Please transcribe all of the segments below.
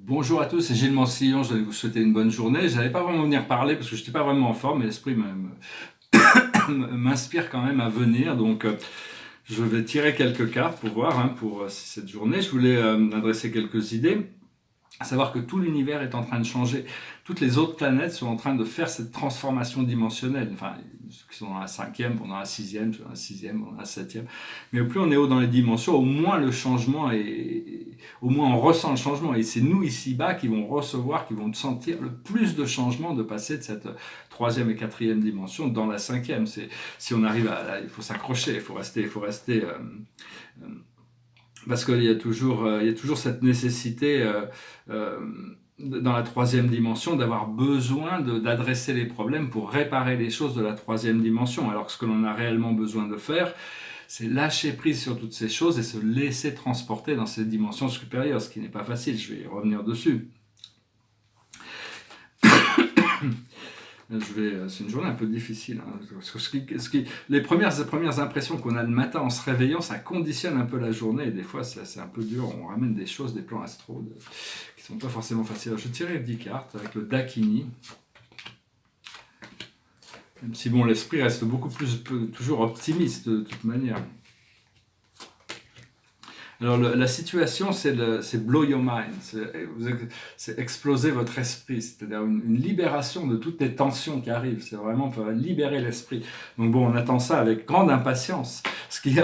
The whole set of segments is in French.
Bonjour à tous, c'est Gilles Mancillon, je vais vous souhaiter une bonne journée. Je n'allais pas vraiment venir parler parce que je n'étais pas vraiment en forme, mais l'esprit m'inspire quand même à venir. Donc je vais tirer quelques cartes pour voir pour cette journée. Je voulais adresser quelques idées. À savoir que tout l'univers est en train de changer. Toutes les autres planètes sont en train de faire cette transformation dimensionnelle. Enfin, ceux qui sont dans la cinquième, pendant la sixième, dans la sixième, pendant la septième. Mais au plus on est haut dans les dimensions, au moins le changement au moins on ressent le changement. Et c'est nous ici-bas qui vont recevoir, qui vont sentir le plus de changement de passer de cette troisième et quatrième dimension dans la cinquième. Si on arrive il faut s'accrocher, il faut rester parce qu'il y a toujours cette nécessité dans la troisième dimension d'avoir besoin d'adresser les problèmes pour réparer les choses de la troisième dimension. Alors que ce que l'on a réellement besoin de faire, c'est lâcher prise sur toutes ces choses et se laisser transporter dans ces dimensions supérieures, ce qui n'est pas facile, je vais y revenir dessus. C'est une journée un peu difficile. Les premières impressions qu'on a le matin en se réveillant, ça conditionne un peu la journée. Et des fois, c'est un peu dur. On ramène des choses, des plans astro qui ne sont pas forcément faciles. Alors, je tirais 10 cartes avec le Dakini. Même si bon, l'esprit reste toujours optimiste de toute manière. Alors la situation, c'est blow your mind, c'est exploser votre esprit, c'est-à-dire une libération de toutes les tensions qui arrivent, c'est vraiment pour libérer l'esprit. Donc bon, on attend ça avec grande impatience. Ce qu'il y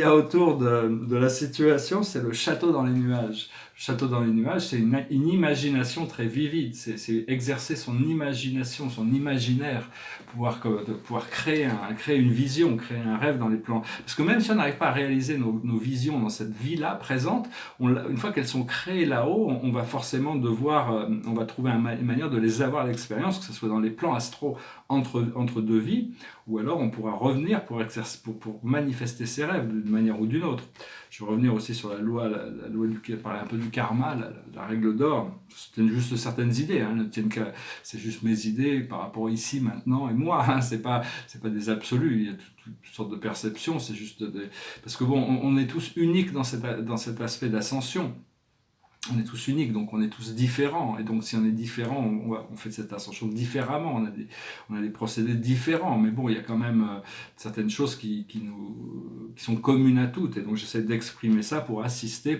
a autour de la situation, c'est le château dans les nuages. Le château dans les nuages, c'est une imagination très vivide, c'est exercer son imagination, son imaginaire, pouvoir créer une vision, créer un rêve dans les plans. Parce que même si on n'arrive pas à réaliser nos visions dans cette vie-là présente, une fois qu'elles sont créées là-haut, on va forcément on va trouver une manière de les avoir à l'expérience, que ce soit dans les plans astro entre deux vies, ou alors on pourra revenir pour manifester ses rêves d'une manière ou d'une autre. Je vais revenir aussi sur la loi parler un peu du karma, la règle d'or. C'est juste certaines idées, c'est juste mes idées par rapport ici, maintenant et moi. C'est pas des absolus. Il y a toutes sortes de perceptions. C'est juste parce que bon, on est tous uniques dans cet aspect d'ascension. On est tous uniques, donc on est tous différents. Et donc si on est différent, on fait cette ascension différemment. On a des procédés différents. Mais bon, il y a quand même certaines choses qui sont communes à toutes. Et donc j'essaie d'exprimer ça pour assister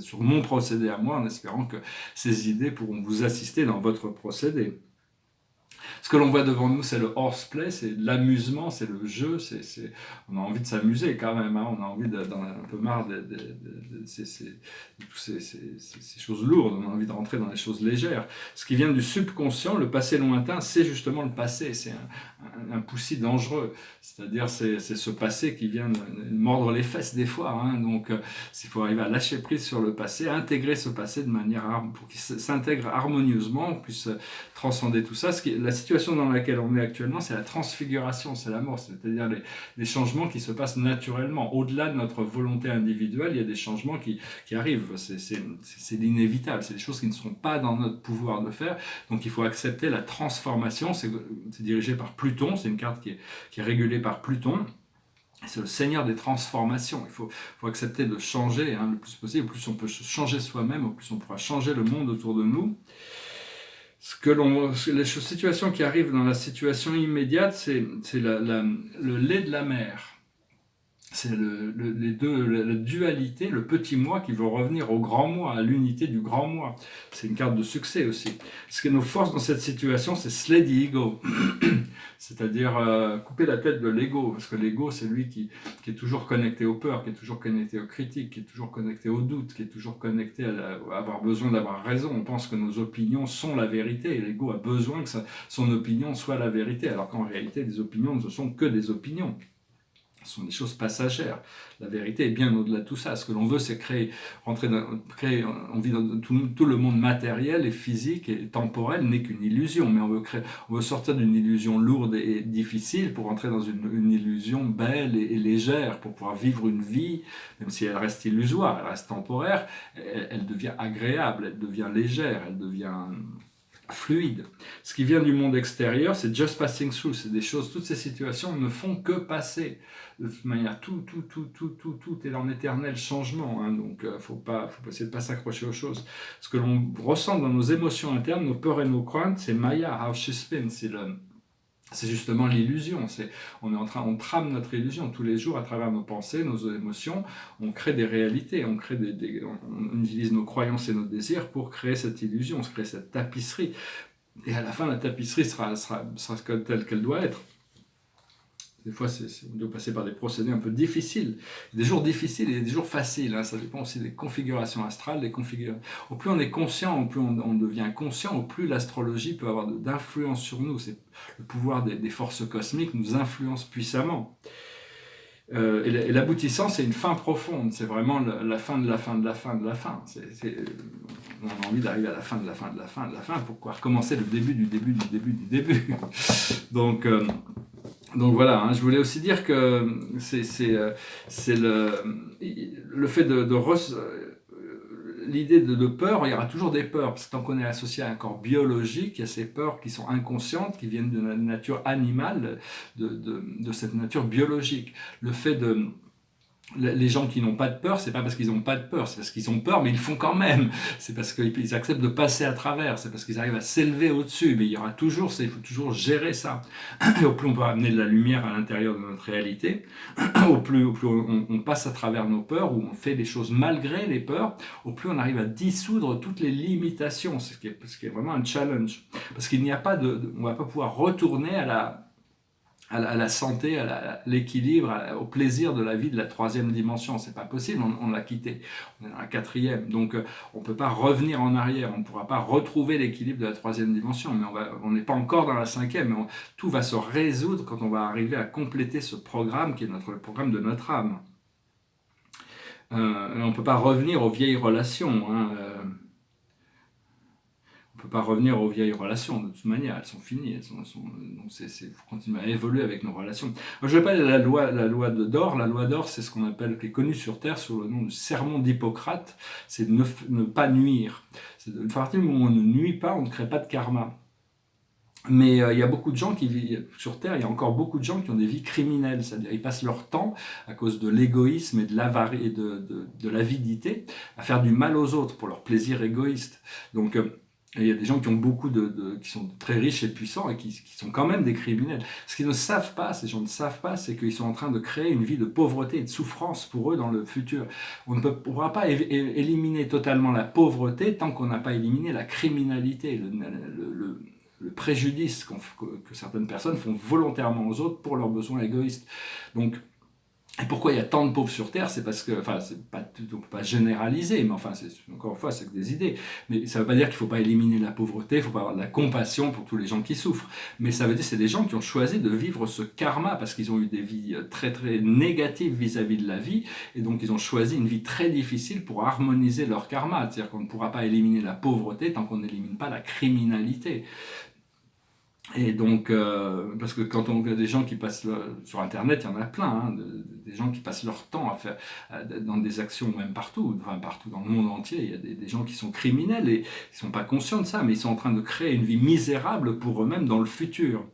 sur mon procédé à moi, en espérant que ces idées pourront vous assister dans votre procédé. Ce que l'on voit devant nous, c'est le horseplay, c'est l'amusement, c'est le jeu, on a envie de s'amuser quand même, on a envie un peu marre de toutes ces choses lourdes, on a envie de rentrer dans les choses légères. Ce qui vient du subconscient, le passé lointain, c'est justement le passé, c'est un poussi dangereux, c'est-à-dire c'est ce passé qui vient de mordre les fesses des fois, donc il faut arriver à lâcher prise sur le passé, à intégrer ce passé de manière pour qu'il s'intègre harmonieusement, on puisse transcender tout ça. La situation dans laquelle on est actuellement, c'est la transfiguration, c'est la mort, c'est-à-dire les changements qui se passent naturellement. Au-delà de notre volonté individuelle, il y a des changements qui arrivent. C'est l'inévitable, c'est des choses qui ne sont pas dans notre pouvoir de faire. Donc il faut accepter la transformation. C'est dirigé par Pluton, c'est une carte qui est régulée par Pluton. C'est le seigneur des transformations. Il faut accepter de changer le plus possible. Au plus on peut changer soi-même, au plus on pourra changer le monde autour de nous. Les situations qui arrivent dans la situation immédiate, c'est le lait de la mer. C'est la dualité, le petit moi qui veut revenir au grand moi, à l'unité du grand moi. C'est une carte de succès aussi. Ce que nos forces dans cette situation, c'est slay the ego. C'est-à-dire couper la tête de l'ego. Parce que l'ego, c'est lui qui est toujours connecté aux peurs, qui est toujours connecté aux critiques, qui est toujours connecté aux doutes, qui est toujours connecté à avoir besoin d'avoir raison. On pense que nos opinions sont la vérité. Et l'ego a besoin que son opinion soit la vérité. Alors qu'en réalité, les opinions ne sont que des opinions. Ce sont des choses passagères. La vérité est bien au-delà de tout ça. Ce que l'on veut, c'est on vit dans tout le monde matériel et physique et temporel n'est qu'une illusion, mais on veut sortir d'une illusion lourde et difficile pour entrer dans une illusion belle et légère, pour pouvoir vivre une vie, même si elle reste illusoire, elle reste temporaire, elle devient agréable, elle devient légère, elle devient fluide. Ce qui vient du monde extérieur, c'est just passing through, c'est des choses, toutes ces situations ne font que passer. De toute manière, tout est en éternel changement, hein, donc faut pas essayer de pas s'accrocher aux choses. Ce que l'on ressent dans nos émotions internes, nos peurs et nos craintes, c'est Maya, how she spins, c'est justement l'illusion. On trame notre illusion tous les jours à travers nos pensées, nos émotions. On crée des réalités, on utilise nos croyances et nos désirs pour créer cette illusion, on se crée cette tapisserie. Et à la fin, la tapisserie sera telle qu'elle doit être. Des fois, on doit passer par des procédés un peu difficiles. Des jours difficiles et des jours faciles. Hein. Ça dépend aussi des configurations astrales. Au plus on est conscient, au plus on devient conscient, au plus l'astrologie peut avoir d'influence sur nous. C'est le pouvoir des forces cosmiques nous influence puissamment. Et l'aboutissant, c'est une fin profonde. C'est vraiment la fin de la fin de la fin de la fin. On a envie d'arriver à la fin de la fin de la fin de la fin pour pouvoir recommencer le début du début du début du début. Donc voilà, hein, je voulais aussi dire que c'est le fait l'idée de peur, il y aura toujours des peurs, parce que tant qu'on est associé à un corps biologique, il y a ces peurs qui sont inconscientes, qui viennent de la nature animale, de cette nature biologique. Le fait les gens qui n'ont pas de peur, c'est pas parce qu'ils n'ont pas de peur, c'est parce qu'ils ont peur, mais ils le font quand même. C'est parce qu'ils acceptent de passer à travers, c'est parce qu'ils arrivent à s'élever au-dessus. Mais il faut toujours gérer ça. Et au plus on peut amener de la lumière à l'intérieur de notre réalité, au plus on passe à travers nos peurs, ou on fait des choses malgré les peurs, au plus on arrive à dissoudre toutes les limitations, ce qui est vraiment un challenge. Parce qu'il n'y a pas on va pas pouvoir retourner à la santé, à l'équilibre, au plaisir de la vie de la troisième dimension. C'est pas possible, on l'a quitté. On est dans la quatrième. Donc on peut pas revenir en arrière, on ne pourra pas retrouver l'équilibre de la troisième dimension. Mais on n'est pas encore dans la cinquième, mais tout va se résoudre quand on va arriver à compléter ce programme qui est le programme de notre âme. On ne peut pas revenir aux vieilles relations, hein, on ne peut pas revenir aux vieilles relations, de toute manière, elles sont finies, donc il faut continuer à évoluer avec nos relations. Moi, je vais parler de la loi d'or. La loi d'or, c'est ce qu'on appelle, qui est connu sur Terre sous le nom du sermon d'Hippocrate, c'est ne pas nuire. À partir du moment où on ne nuit pas, on ne crée pas de karma. Mais il y a beaucoup de gens qui vivent sur Terre, il y a encore beaucoup de gens qui ont des vies criminelles, c'est-à-dire ils passent leur temps, à cause de l'égoïsme et de l'avarie et de l'avidité, à faire du mal aux autres pour leur plaisir égoïste. Donc il y a des gens qui ont qui sont très riches et puissants et qui sont quand même des criminels. Ce qu'ils ne savent pas, ces gens ne savent pas, c'est qu'ils sont en train de créer une vie de pauvreté et de souffrance pour eux dans le futur. On ne pourra pas éliminer totalement la pauvreté tant qu'on n'a pas éliminé la criminalité, le préjudice que certaines personnes font volontairement aux autres pour leurs besoins égoïstes. Donc, et pourquoi il y a tant de pauvres sur Terre? C'est parce que, on ne peut pas généraliser, mais encore une fois, c'est que des idées. Mais ça ne veut pas dire qu'il ne faut pas éliminer la pauvreté, il ne faut pas avoir de la compassion pour tous les gens qui souffrent. Mais ça veut dire que c'est des gens qui ont choisi de vivre ce karma parce qu'ils ont eu des vies très très négatives vis-à-vis de la vie, et donc ils ont choisi une vie très difficile pour harmoniser leur karma. C'est-à-dire qu'on ne pourra pas éliminer la pauvreté tant qu'on n'élimine pas la criminalité. Et donc, parce que quand on a des gens qui passent sur Internet, il y en a plein, hein, des gens qui passent leur temps à faire dans des actions, même partout dans le monde entier, il y a des gens qui sont criminels et ils sont pas conscients de ça, mais ils sont en train de créer une vie misérable pour eux-mêmes dans le futur.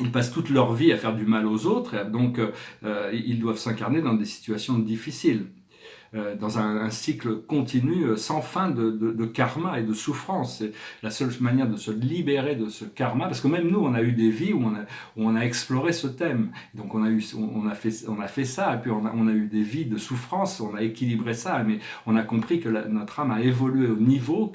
Ils passent toute leur vie à faire du mal aux autres, et donc ils doivent s'incarner dans des situations difficiles. Dans un cycle continu sans fin de karma et de souffrance. C'est la seule manière de se libérer de ce karma, parce que même nous, on a eu des vies où on a exploré ce thème. Donc on a fait ça, et puis on a eu des vies de souffrance, on a équilibré ça, mais on a compris que notre âme a évolué au niveau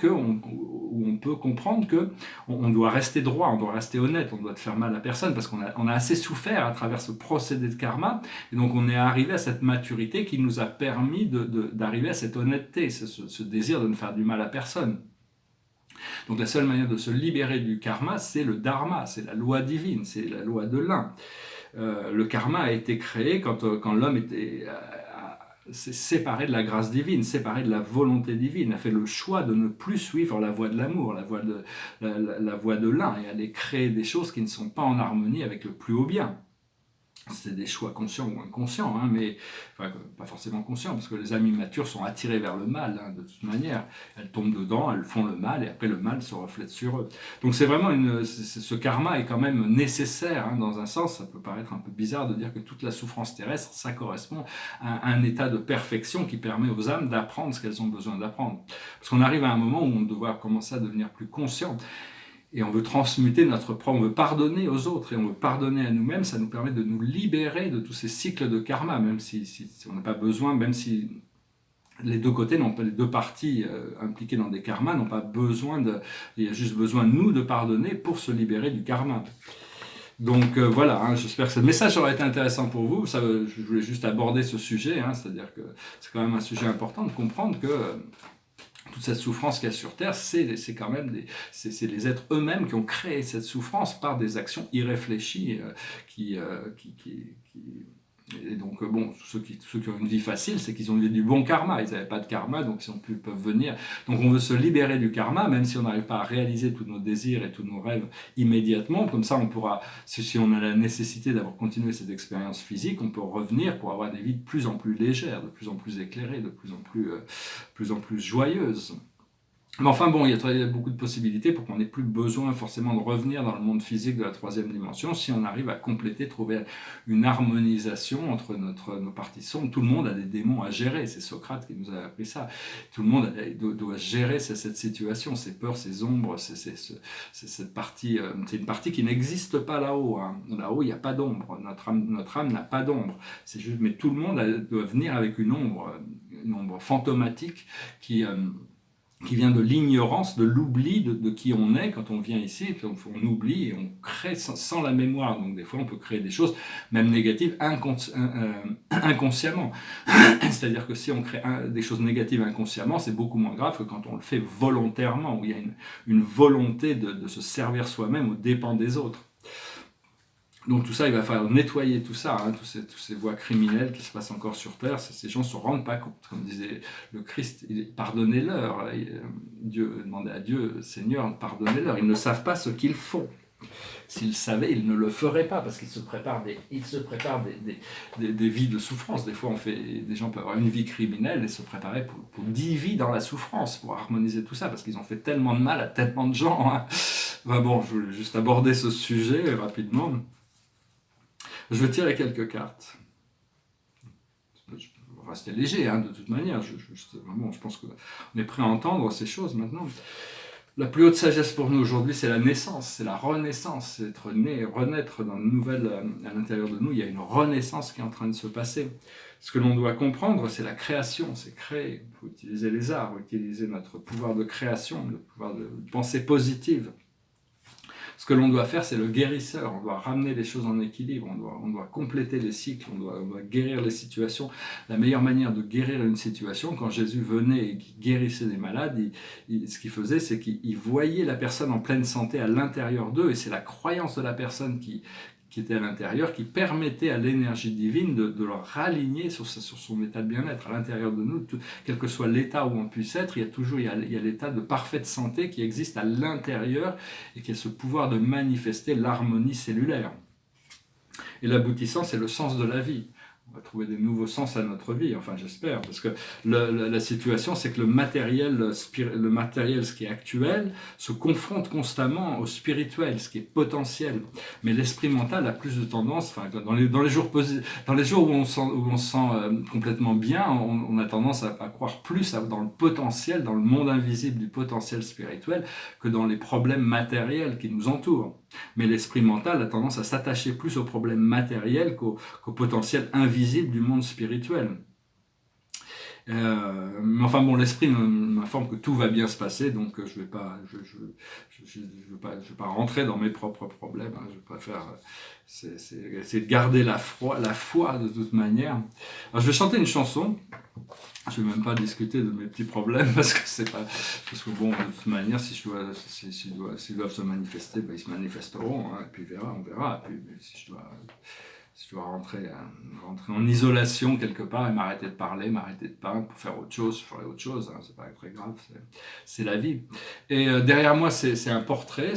où on peut comprendre que on doit rester droit, on doit rester honnête, on doit faire mal à personne, parce qu'on a assez souffert à travers ce procédé de karma, et donc on est arrivé à cette maturité qui nous a permis d'arriver à cette honnêteté, ce désir de ne faire du mal à personne. Donc la seule manière de se libérer du karma, c'est le dharma, c'est la loi divine, c'est la loi de l'un. Le karma a été créé quand l'homme s'est séparé de la grâce divine, séparé de la volonté divine, a fait le choix de ne plus suivre la voie de l'amour, la voie de l'un, et aller créer des choses qui ne sont pas en harmonie avec le plus haut bien. C'est des choix conscients ou inconscients, hein, mais enfin, pas forcément conscients, parce que les âmes immatures sont attirées vers le mal, hein, de toute manière. Elles tombent dedans, elles font le mal, et après le mal se reflète sur eux. Donc c'est vraiment ce karma est quand même nécessaire, hein, dans un sens. Ça peut paraître un peu bizarre de dire que toute la souffrance terrestre, ça correspond à un état de perfection qui permet aux âmes d'apprendre ce qu'elles ont besoin d'apprendre. Parce qu'on arrive à un moment où on doit commencer à devenir plus conscient. Et on veut transmuter notre propre, on veut pardonner aux autres et on veut pardonner à nous-mêmes, ça nous permet de nous libérer de tous ces cycles de karma, même si on n'a pas besoin, même si les deux côtés, les deux parties impliquées dans des karmas n'ont pas besoin il y a juste besoin de nous de pardonner pour se libérer du karma. Donc voilà, hein, j'espère que ce message aura été intéressant pour vous. Je voulais juste aborder ce sujet, hein, c'est-à-dire que c'est quand même un sujet important de comprendre que toute cette souffrance qu'il y a sur Terre, c'est quand même c'est les êtres eux-mêmes qui ont créé cette souffrance par des actions irréfléchies et donc, bon, ceux qui ont une vie facile, c'est qu'ils ont eu du bon karma. Ils n'avaient pas de karma, donc ils peuvent venir. Donc, on veut se libérer du karma, même si on n'arrive pas à réaliser tous nos désirs et tous nos rêves immédiatement. Comme ça, on pourra, si on a la nécessité d'avoir continué cette expérience physique, on peut revenir pour avoir des vies de plus en plus légères, de plus en plus éclairées, de plus en plus joyeuses. Mais enfin bon, il y a beaucoup de possibilités pour qu'on n'ait plus besoin forcément de revenir dans le monde physique de la troisième dimension si on arrive à compléter, trouver une harmonisation entre nos parties sombres. Tout le monde a des démons à gérer, c'est Socrate qui nous a appris ça. Tout le monde doit gérer cette situation, ses peurs, ses ombres, c'est cette partie, c'est une partie qui n'existe pas là-haut. Hein. Là-haut, il n'y a pas d'ombre, notre âme n'a pas d'ombre. C'est juste, mais tout le monde doit venir avec une ombre fantomatique qui vient de l'ignorance, de l'oubli de qui on est quand on vient ici, et puis on oublie et on crée sans la mémoire. Donc des fois on peut créer des choses, même négatives, inconsciemment. C'est-à-dire que si on crée des choses négatives inconsciemment, c'est beaucoup moins grave que quand on le fait volontairement, où il y a une volonté de se servir soi-même aux dépens des autres. Donc tout ça, il va falloir nettoyer tout ça, hein, toutes ces voies criminelles qui se passent encore sur Terre. Ces gens ne se rendent pas compte. Comme disait le Christ, pardonnez-leur. Dieu demandait à Dieu, Seigneur, pardonnez-leur. Ils ne savent pas ce qu'ils font. S'ils savaient, ils ne le feraient pas parce qu'ils se préparent des vies de souffrance. Des fois, des gens peuvent avoir une vie criminelle et se préparer pour 10 vies dans la souffrance, pour harmoniser tout ça, parce qu'ils ont fait tellement de mal à tellement de gens. Hein. Enfin bon, je voulais juste aborder ce sujet rapidement. Je vais tirer quelques cartes. Je vais rester léger, hein, de toute manière. Je pense qu'on est prêt à entendre ces choses maintenant. La plus haute sagesse pour nous aujourd'hui, c'est la naissance, c'est la renaissance, c'est être né, renaître dans une nouvelle à l'intérieur de nous. Il y a une renaissance qui est en train de se passer. Ce que l'on doit comprendre, c'est la création, c'est créer. Il faut utiliser les arts, utiliser notre pouvoir de création, le pouvoir de pensée positive. Ce que l'on doit faire, c'est le guérisseur. On doit ramener les choses en équilibre, on doit compléter les cycles, on doit guérir les situations. La meilleure manière de guérir une situation, quand Jésus venait et qu'il guérissait des malades, ce qu'il faisait, c'est qu'il voyait la personne en pleine santé à l'intérieur d'eux, et c'est la croyance de la personne qui était à l'intérieur, qui permettait à l'énergie divine de leur raligner sur son état de bien-être. À l'intérieur de nous, quel que soit l'état où on puisse être, il y a l'état de parfaite santé qui existe à l'intérieur et qui a ce pouvoir de manifester l'harmonie cellulaire. Et l'aboutissant, c'est le sens de la vie. On va trouver des nouveaux sens à notre vie, enfin j'espère, parce que la situation, c'est que le matériel, ce qui est actuel, se confronte constamment au spirituel, ce qui est potentiel. Mais l'esprit mental a plus de tendance, enfin, dans les jours où on se sent complètement bien, on a tendance à croire plus dans le potentiel, dans le monde invisible du potentiel spirituel, que dans les problèmes matériels qui nous entourent. Mais l'esprit mental a tendance à s'attacher plus aux problèmes matériels qu'au potentiel invisible du monde spirituel. Mais enfin bon, l'esprit m'informe que tout va bien se passer, donc je vais pas rentrer dans mes propres problèmes. Hein. Je préfère essayer de garder la foi de toute manière. Alors, je vais chanter une chanson. Je vais même pas discuter de mes petits problèmes parce que bon, de toute manière, s'ils doivent se manifester, ben, ils se manifesteront. Hein, et puis on verra. Et puis si je dois Si je dois rentrer en isolation quelque part et m'arrêter de parler, m'arrêter de peindre pour faire autre chose, je ferai autre chose, hein, c'est pas très grave, c'est la vie. Et derrière moi, c'est un portrait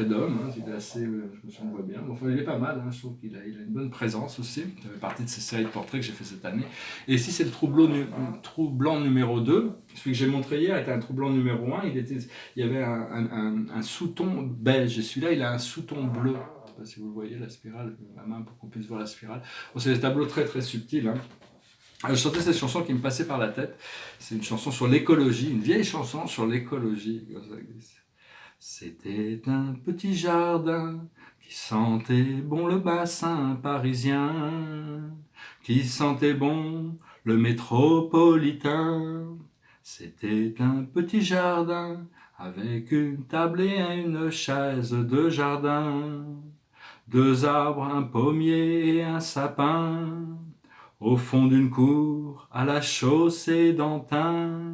d'homme, hein, il est assez, je me vois bien, enfin il est pas mal, hein, je trouve qu'il a une bonne présence aussi, ça fait partie de ces séries de portraits que j'ai fait cette année. Et ici c'est le troublant numéro 2, celui que j'ai montré hier était un troublant numéro 1, il y avait un sous-ton beige, et celui-là il a un sous-ton bleu. Je ne sais pas si vous le voyez, la spirale, la main pour qu'on puisse voir la spirale. Bon, c'est des tableaux très très subtils. Hein. Je chantais cette chanson qui me passait par la tête. C'est une chanson sur l'écologie, une vieille chanson sur l'écologie. C'était un petit jardin qui sentait bon le bassin parisien, qui sentait bon le métropolitain. C'était un petit jardin avec une table et une chaise de jardin. 2 arbres, un pommier et un sapin, au fond d'une cour à la chaussée d'Antin.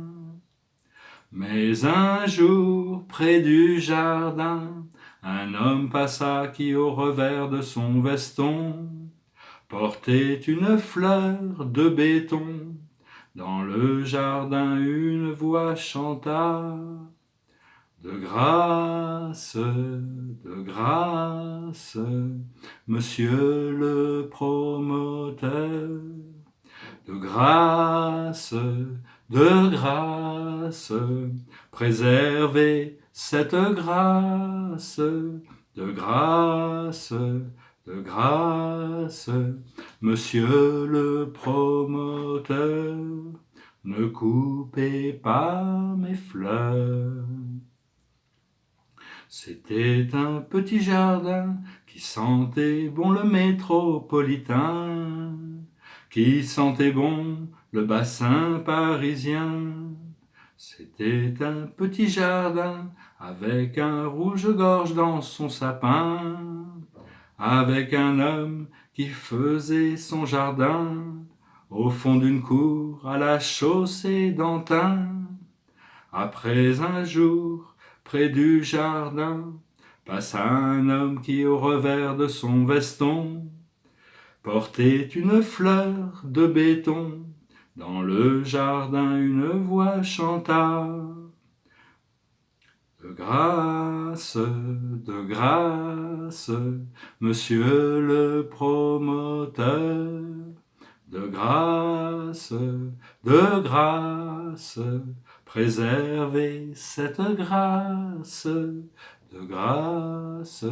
Mais un jour, près du jardin, un homme passa qui au revers de son veston portait une fleur de béton. Dans le jardin, une voix chanta: de grâce, monsieur le promoteur, de grâce, préservez cette grâce, de grâce, monsieur le promoteur, ne coupez pas mes fleurs. C'était un petit jardin qui sentait bon le métropolitain, qui sentait bon le bassin parisien. C'était un petit jardin avec un rouge-gorge dans son sapin, avec un homme qui faisait son jardin au fond d'une cour à la chaussée d'Antin. Après un jour, près du jardin, passa un homme qui au revers de son veston portait une fleur de béton. Dans le jardin, une voix chanta: de grâce, monsieur le promoteur, de grâce, préservez cette grâce, de grâce,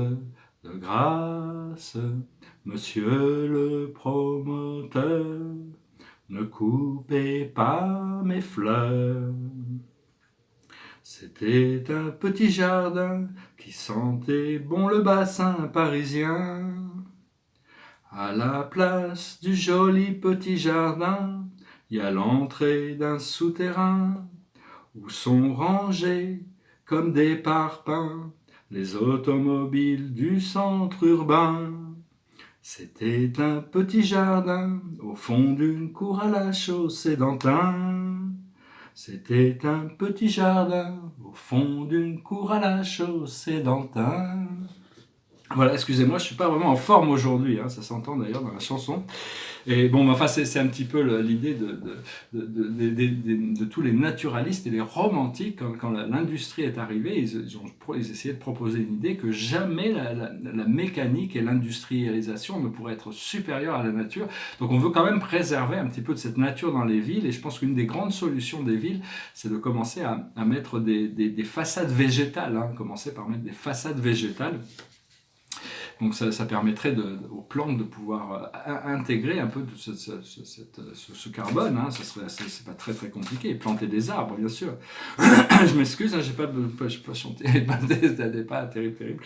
monsieur le promoteur, ne coupez pas mes fleurs. C'était un petit jardin qui sentait bon le bassin parisien. À la place du joli petit jardin, il y a l'entrée d'un souterrain où sont rangés comme des parpaings les automobiles du centre urbain. C'était un petit jardin au fond d'une cour à la chaussée d'Antin. C'était un petit jardin au fond d'une cour à la chaussée d'Antin. Voilà, excusez-moi, je suis pas vraiment en forme aujourd'hui, hein, ça s'entend d'ailleurs dans la chanson. Et bon, enfin, c'est un petit peu l'idée de tous les naturalistes et les romantiques, quand l'industrie est arrivée, ils essayaient de proposer une idée que jamais la mécanique et l'industrialisation ne pourraient être supérieures à la nature. Donc on veut quand même préserver un petit peu de cette nature dans les villes, et je pense qu'une des grandes solutions des villes, c'est de commencer à mettre des façades végétales, hein, commencer par mettre des façades végétales. Donc ça permettrait aux plantes de pouvoir intégrer un peu ce carbone, hein. C'est pas très très compliqué, planter des arbres bien sûr. Je m'excuse, hein, j'ai pas chanté, elle n'est pas terrible.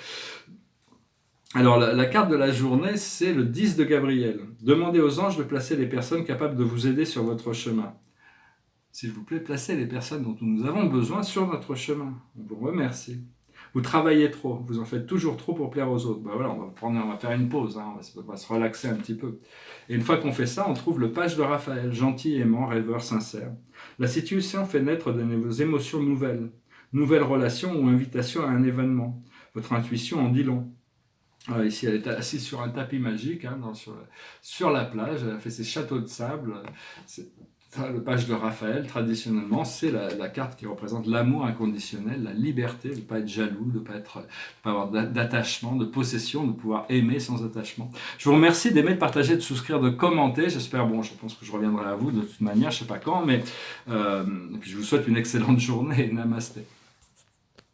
Alors la carte de la journée, c'est le 10 de Gabriel. Demandez aux anges de placer les personnes capables de vous aider sur votre chemin. S'il vous plaît, placez les personnes dont nous avons besoin sur notre chemin. On vous remercie. Vous travaillez trop, vous en faites toujours trop pour plaire aux autres. Ben voilà, on va faire une pause, hein, on va se relaxer un petit peu. Et une fois qu'on fait ça, on trouve le page de Raphaël, gentil, aimant, rêveur, sincère. La situation fait naître des émotions nouvelles relations ou invitation à un événement. Votre intuition en dit long. Ici, elle est assise sur un tapis magique, hein, sur la plage. Elle a fait ses châteaux de sable. C'est- le page de Raphaël, traditionnellement, c'est la carte qui représente l'amour inconditionnel, la liberté de ne pas être jaloux, de ne pas avoir d'attachement, de possession, de pouvoir aimer sans attachement. Je vous remercie d'aimer, de partager, de souscrire, de commenter. J'espère, bon, je pense que je reviendrai à vous de toute manière, je ne sais pas quand, mais et puis je vous souhaite une excellente journée. Namasté.